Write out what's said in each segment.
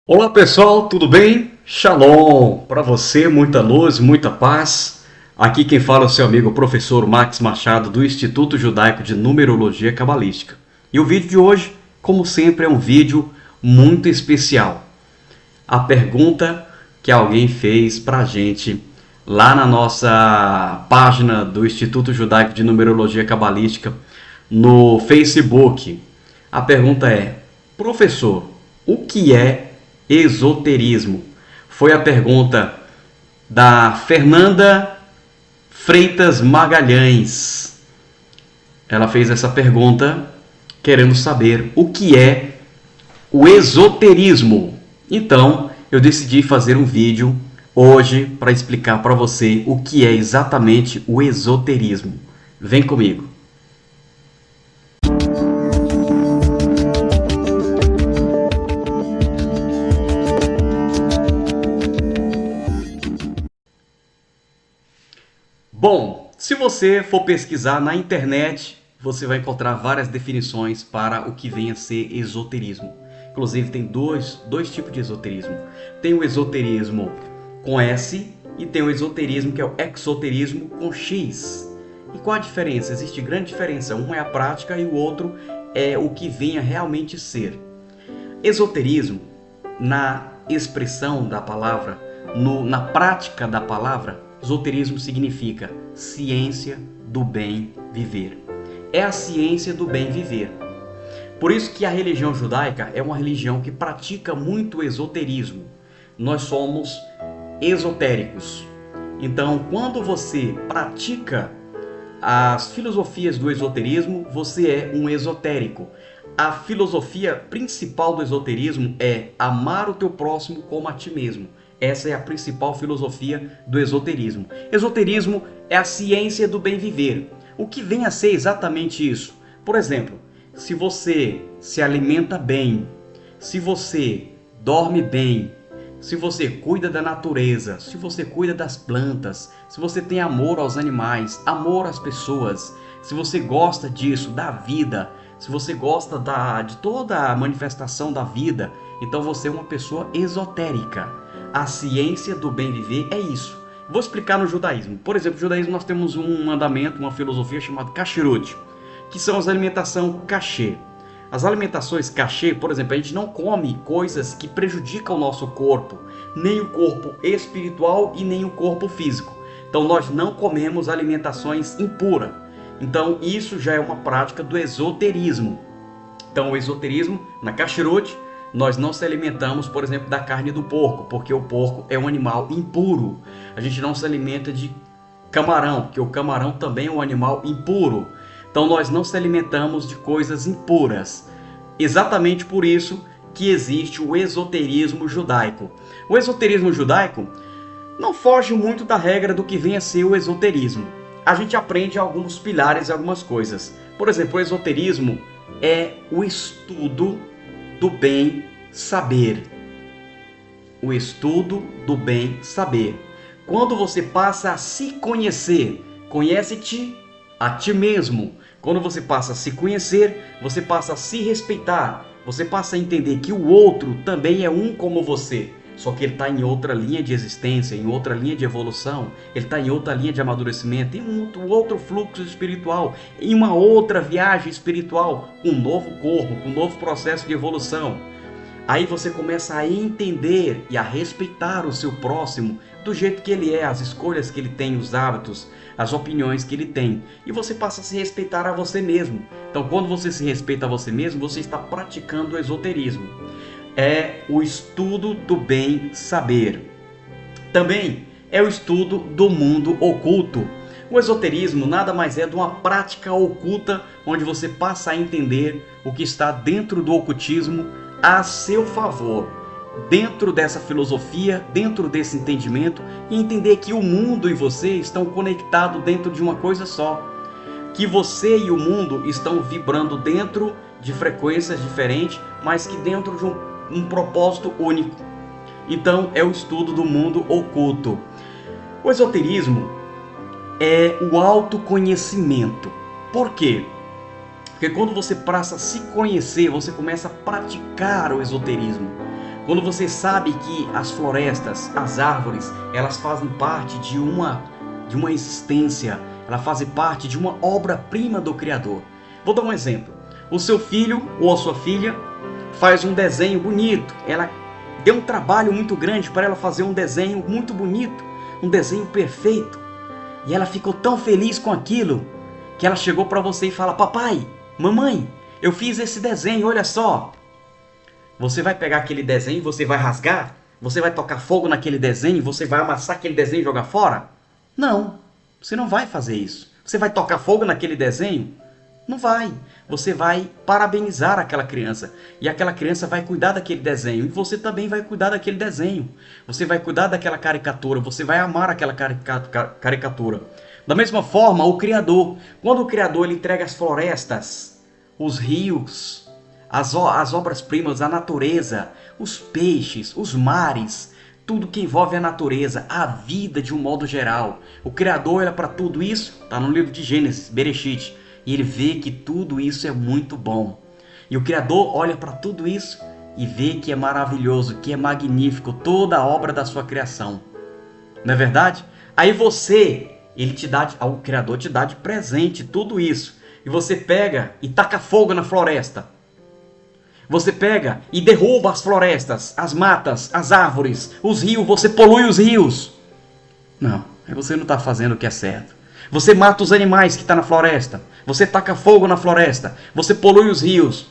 Olá pessoal, tudo bem? Shalom! Para você, muita luz, muita paz. Aqui quem fala é o seu amigo professor Max Machado do Instituto Judaico de Numerologia Cabalística. E o vídeo de hoje, como sempre, é um vídeo muito especial. A pergunta que alguém fez para a gente lá na nossa página do Instituto Judaico de Numerologia Cabalística no Facebook. A pergunta é: professor, o que é esoterismo? Foi a pergunta da Fernanda Freitas Magalhães. Ela fez essa pergunta querendo saber o que é o esoterismo. Então, eu decidi fazer um vídeo hoje para explicar para você o que é exatamente o esoterismo. Vem comigo. Bom, se você for pesquisar na internet, você vai encontrar várias definições para o que vem a ser esoterismo. Inclusive tem dois tipos de esoterismo. Tem o esoterismo com S e tem o esoterismo que é o exoterismo com X. E qual a diferença? Existe grande diferença. Um é a prática e o outro é o que vem a realmente ser. Esoterismo, na expressão da palavra, na prática da palavra, esoterismo significa ciência do bem viver. É a ciência do bem viver. Por isso que a religião judaica é uma religião que pratica muito esoterismo. Nós somos esotéricos. Então, quando você pratica as filosofias do esoterismo, você é um esotérico. A filosofia principal do esoterismo é amar o teu próximo como a ti mesmo. Essa é a principal filosofia do esoterismo. Esoterismo é a ciência do bem viver. O que vem a ser exatamente isso? Por exemplo, se você se alimenta bem, se você dorme bem, se você cuida da natureza, se você cuida das plantas, se você tem amor aos animais, amor às pessoas, se você gosta disso, da vida, se você gosta de toda a manifestação da vida, então você é uma pessoa esotérica. A ciência do bem viver é isso. Vou explicar no judaísmo. Por exemplo, no judaísmo nós temos um mandamento, uma filosofia chamada kashrut, que são as alimentação kashê. As alimentações kashê, por exemplo, a gente não come coisas que prejudicam o nosso corpo, nem o corpo espiritual e nem o corpo físico. Então nós não comemos alimentações impuras. Então isso já é uma prática do esoterismo. Então o esoterismo, na kashrut, nós não se alimentamos, por exemplo, da carne do porco, porque o porco é um animal impuro. A gente não se alimenta de camarão, porque o camarão também é um animal impuro. Então nós não se alimentamos de coisas impuras. Exatamente por isso que existe o esoterismo judaico. O esoterismo judaico não foge muito da regra do que vem a ser o esoterismo. A gente aprende alguns pilares e algumas coisas. Por exemplo, o esoterismo é o estudo do bem saber. O estudo do bem saber. Quando você passa a se conhecer, conhece-te a ti mesmo. Quando você passa a se conhecer, você passa a se respeitar. Você passa a entender que o outro também é um como você. Só que ele está em outra linha de existência, em outra linha de evolução, ele está em outra linha de amadurecimento, em um outro fluxo espiritual, em uma outra viagem espiritual, com um novo corpo, com um novo processo de evolução. Aí você começa a entender e a respeitar o seu próximo do jeito que ele é, as escolhas que ele tem, os hábitos, as opiniões que ele tem. E você passa a se respeitar a você mesmo. Então, quando você se respeita a você mesmo, você está praticando o esoterismo. É o estudo do bem saber. Também é o estudo do mundo oculto. O esoterismo nada mais é de uma prática oculta onde você passa a entender o que está dentro do ocultismo a seu favor. Dentro dessa filosofia, dentro desse entendimento, e entender que o mundo e você estão conectados dentro de uma coisa só. Que você e o mundo estão vibrando dentro de frequências diferentes, mas que dentro de um propósito único. Então é o estudo do mundo oculto. O esoterismo é o autoconhecimento. Por quê? Porque quando você passa a se conhecer, você começa a praticar o esoterismo. Quando você sabe que as florestas, as árvores, elas fazem parte de uma existência, elas fazem parte de uma obra-prima do Criador. Vou dar um exemplo. O seu filho ou a sua filha faz um desenho bonito. Ela deu um trabalho muito grande para ela fazer um desenho muito bonito, um desenho perfeito. E ela ficou tão feliz com aquilo que ela chegou para você e fala: papai, mamãe, eu fiz esse desenho, olha só. Você vai pegar aquele desenho, você vai rasgar? Você vai tocar fogo naquele desenho? Você vai amassar aquele desenho e jogar fora? Não, você não vai fazer isso. Você vai tocar fogo naquele desenho? Não vai. Você vai parabenizar aquela criança. E aquela criança vai cuidar daquele desenho. E você também vai cuidar daquele desenho. Você vai cuidar daquela caricatura. Você vai amar aquela caricatura. Da mesma forma, o Criador. Quando o Criador ele entrega as florestas, os rios, as obras-primas, a natureza, os peixes, os mares, tudo que envolve a natureza, a vida de um modo geral. O Criador olha para tudo isso, está no livro de Gênesis, Bereshit, e ele vê que tudo isso é muito bom. E o Criador olha para tudo isso e vê que é maravilhoso, que é magnífico, toda a obra da sua criação. Não é verdade? Aí o Criador te dá de presente tudo isso. E você pega e taca fogo na floresta. Você pega e derruba as florestas, as matas, as árvores, os rios, você polui os rios. Não, você não está fazendo o que é certo. Você mata os animais que estão na floresta. Você taca fogo na floresta. Você polui os rios.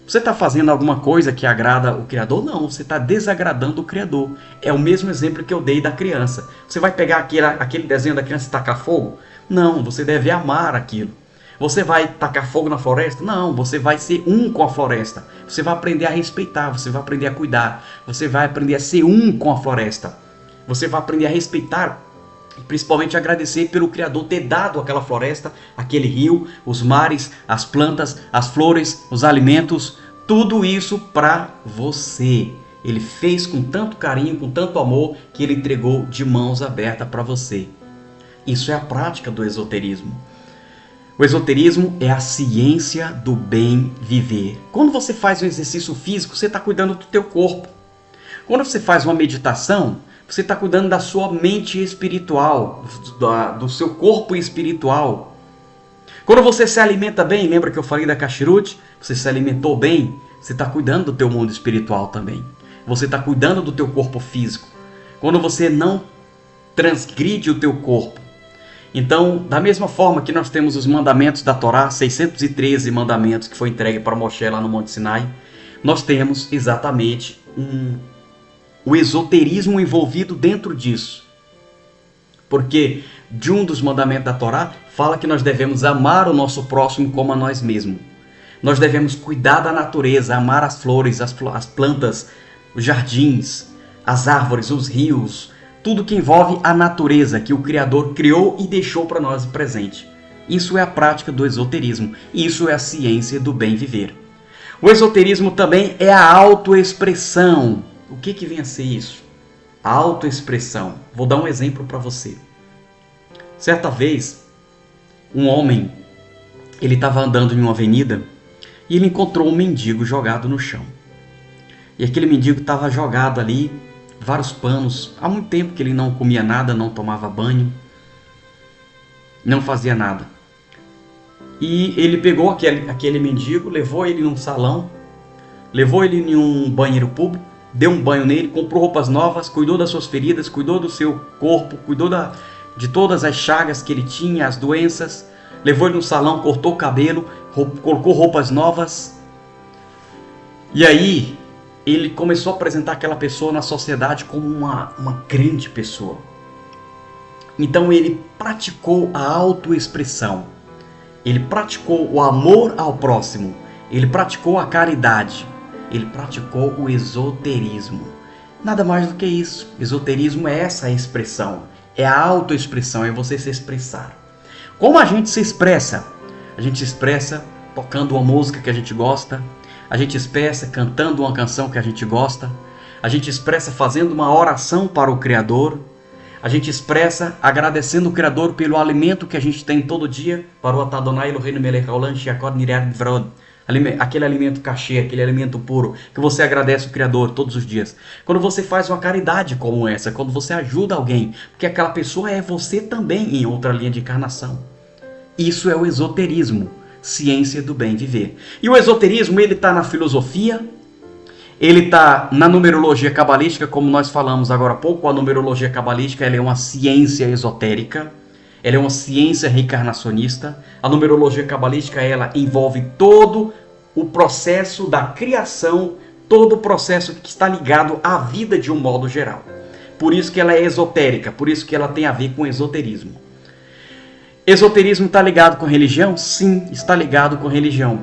Você está fazendo alguma coisa que agrada o Criador? Não, você está desagradando o Criador. É o mesmo exemplo que eu dei da criança. Você vai pegar aquele desenho da criança e tacar fogo? Não, você deve amar aquilo. Você vai tacar fogo na floresta? Não, você vai ser um com a floresta. Você vai aprender a respeitar, você vai aprender a cuidar. Você vai aprender a ser um com a floresta. Você vai aprender a respeitar, principalmente agradecer pelo Criador ter dado aquela floresta, aquele rio, os mares, as plantas, as flores, os alimentos, tudo isso para você. Ele fez com tanto carinho, com tanto amor, que ele entregou de mãos abertas para você. Isso é a prática do esoterismo. O esoterismo é a ciência do bem viver. Quando você faz um exercício físico, você está cuidando do teu corpo. Quando você faz uma meditação, você está cuidando da sua mente espiritual, do seu corpo espiritual. Quando você se alimenta bem, lembra que eu falei da Kashrut? Você se alimentou bem, você está cuidando do teu mundo espiritual também. Você está cuidando do teu corpo físico. Quando você não transgride o teu corpo. Então, da mesma forma que nós temos os mandamentos da Torá, 613 mandamentos que foi entregue para Moshe lá no Monte Sinai, nós temos exatamente o esoterismo envolvido dentro disso. Porque de um dos mandamentos da Torá fala que nós devemos amar o nosso próximo como a nós mesmos. Nós devemos cuidar da natureza, amar as flores, as plantas, os jardins, as árvores, os rios, tudo que envolve a natureza que o Criador criou e deixou para nós presente. Isso é a prática do esoterismo. Isso é a ciência do bem viver. O esoterismo também é a autoexpressão. O que vem a ser isso? A autoexpressão. Vou dar um exemplo para você. Certa vez, um homem, ele estava andando em uma avenida e ele encontrou um mendigo jogado no chão. E aquele mendigo estava jogado ali, vários panos. Há muito tempo que ele não comia nada, não tomava banho, não fazia nada. E ele pegou aquele mendigo, levou ele num salão, levou ele em um banheiro público, deu um banho nele, comprou roupas novas, cuidou das suas feridas, cuidou do seu corpo, cuidou de todas as chagas que ele tinha, as doenças. Levou ele no salão, cortou o cabelo, colocou roupas novas. E aí ele começou a apresentar aquela pessoa na sociedade como uma grande pessoa. Então ele praticou a autoexpressão. Ele praticou o amor ao próximo. Ele praticou a caridade. Ele praticou o esoterismo. Nada mais do que isso. Esoterismo é essa expressão. É a autoexpressão, é você se expressar. Como a gente se expressa? A gente se expressa tocando uma música que a gente gosta. A gente expressa cantando uma canção que a gente gosta. A gente expressa fazendo uma oração para o Criador. A gente expressa agradecendo o Criador pelo alimento que a gente tem todo dia. Para o Atadonai Eloheinu Melech Haolam She'akod Nireh Vrod. aquele alimento cachê, aquele alimento puro, que você agradece o Criador todos os dias. Quando você faz uma caridade como essa, quando você ajuda alguém, porque aquela pessoa é você também em outra linha de encarnação. Isso é o esoterismo, ciência do bem viver. E o esoterismo, ele está na filosofia, ele está na numerologia cabalística, como nós falamos agora há pouco. A numerologia cabalística, ela é uma ciência esotérica, ela é uma ciência reencarnacionista. A numerologia cabalística, ela envolve todo o processo da criação, todo o processo que está ligado à vida de um modo geral. Por isso que ela é esotérica, por isso que ela tem a ver com esoterismo. Esoterismo está ligado com religião? Sim, está ligado com religião.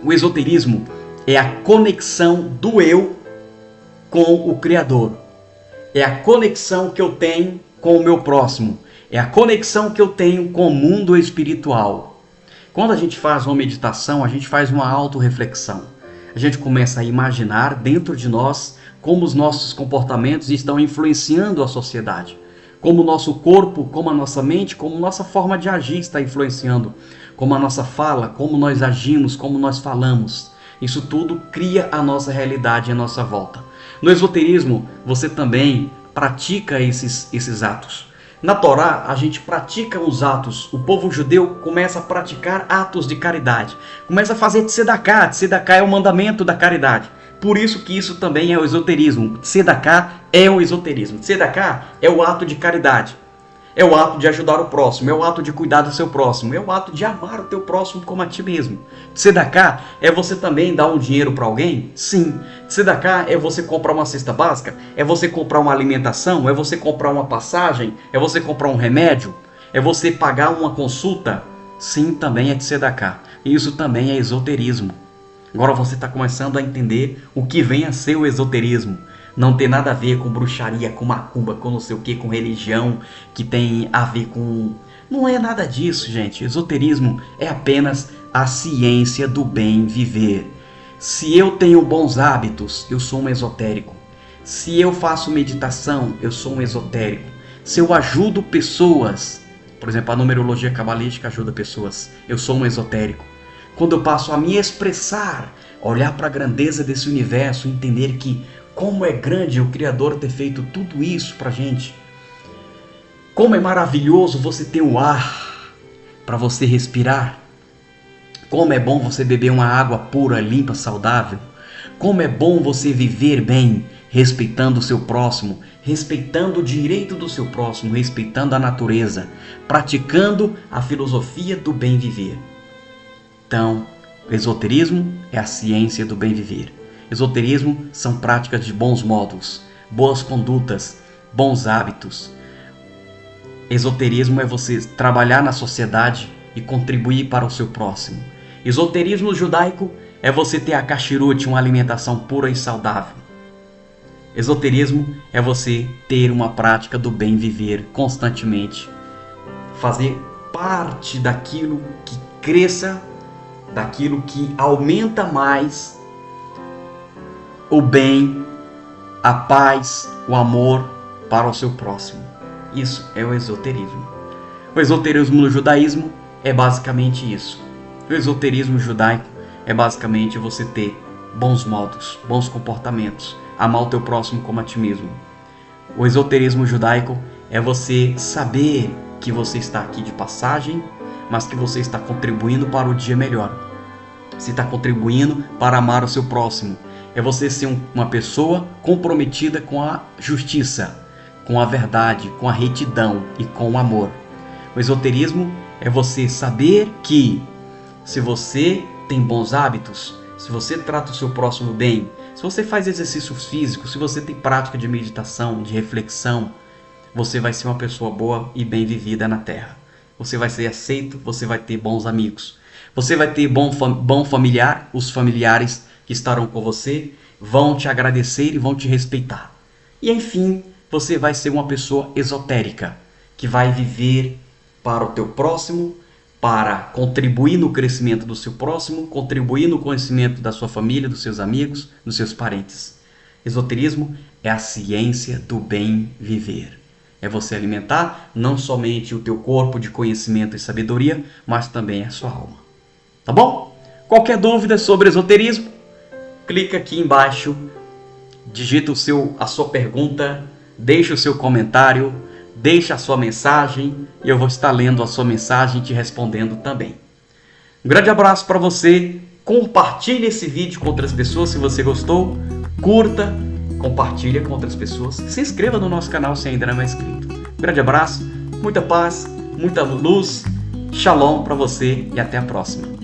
O esoterismo é a conexão do eu com o Criador. É a conexão que eu tenho com o meu próximo. É a conexão que eu tenho com o mundo espiritual. Quando a gente faz uma meditação, a gente faz uma autorreflexão. A gente começa a imaginar dentro de nós como os nossos comportamentos estão influenciando a sociedade. Como o nosso corpo, como a nossa mente, como nossa forma de agir está influenciando. Como a nossa fala, como nós agimos, como nós falamos. Isso tudo cria a nossa realidade à nossa volta. No esoterismo, você também pratica esses atos. Na Torá, a gente pratica os atos. O povo judeu começa a praticar atos de caridade. Começa a fazer tzedakah. Tzedakah é o mandamento da caridade. Por isso que isso também é o esoterismo. Tzedakah é o esoterismo. Tzedakah é o ato de caridade. É o ato de ajudar o próximo, é o ato de cuidar do seu próximo, é o ato de amar o teu próximo como a ti mesmo. Tzedakah é você também dar um dinheiro para alguém? Sim. Tzedakah é você comprar uma cesta básica? É você comprar uma alimentação? É você comprar uma passagem? É você comprar um remédio? É você pagar uma consulta? Sim, também é tzedakah. E isso também é esoterismo. Agora você está começando a entender o que vem a ser o esoterismo. Não tem nada a ver com bruxaria, com macumba, com não sei o que, com religião, que tem a ver com... Não é nada disso, gente. Esoterismo é apenas a ciência do bem viver. Se eu tenho bons hábitos, eu sou um esotérico. Se eu faço meditação, eu sou um esotérico. Se eu ajudo pessoas, por exemplo, a numerologia cabalística ajuda pessoas, eu sou um esotérico. Quando eu passo a me expressar, olhar para a grandeza desse universo, entender que como é grande o Criador ter feito tudo isso pra gente. Como é maravilhoso você ter o ar para você respirar. Como é bom você beber uma água pura, limpa, saudável. Como é bom você viver bem, respeitando o seu próximo, respeitando o direito do seu próximo, respeitando a natureza, praticando a filosofia do bem viver. Então, o esoterismo é a ciência do bem viver. Esoterismo são práticas de bons modos, boas condutas, bons hábitos. Esoterismo é você trabalhar na sociedade e contribuir para o seu próximo. Esoterismo judaico é você ter a kashrut, uma alimentação pura e saudável. Esoterismo é você ter uma prática do bem viver constantemente. Fazer parte daquilo que cresça, daquilo que aumenta mais o bem, a paz, o amor para o seu próximo. Isso é o esoterismo. O esoterismo no judaísmo é basicamente isso. O esoterismo judaico é basicamente você ter bons modos, bons comportamentos, amar o teu próximo como a ti mesmo. O esoterismo judaico é você saber que você está aqui de passagem, mas que você está contribuindo para o dia melhor. Você está contribuindo para amar o seu próximo. É você ser uma pessoa comprometida com a justiça, com a verdade, com a retidão e com o amor. O esoterismo é você saber que se você tem bons hábitos, se você trata o seu próximo bem, se você faz exercícios físicos, se você tem prática de meditação, de reflexão, você vai ser uma pessoa boa e bem vivida na Terra. Você vai ser aceito, você vai ter bons amigos. Você vai ter bom familiar, os familiares que estarão com você vão te agradecer e vão te respeitar. E enfim, você vai ser uma pessoa esotérica, que vai viver para o teu próximo, para contribuir no crescimento do seu próximo, contribuir no conhecimento da sua família, dos seus amigos, dos seus parentes. Esoterismo é a ciência do bem viver. É você alimentar não somente o teu corpo de conhecimento e sabedoria, mas também a sua alma. Tá bom? Qualquer dúvida sobre esoterismo, clica aqui embaixo, digita a sua pergunta, deixa o seu comentário, deixa a sua mensagem e eu vou estar lendo a sua mensagem e te respondendo também. Um grande abraço para você, compartilhe esse vídeo com outras pessoas se você gostou, curta, compartilha com outras pessoas, se inscreva no nosso canal se ainda não é inscrito. Um grande abraço, muita paz, muita luz, shalom para você e até a próxima.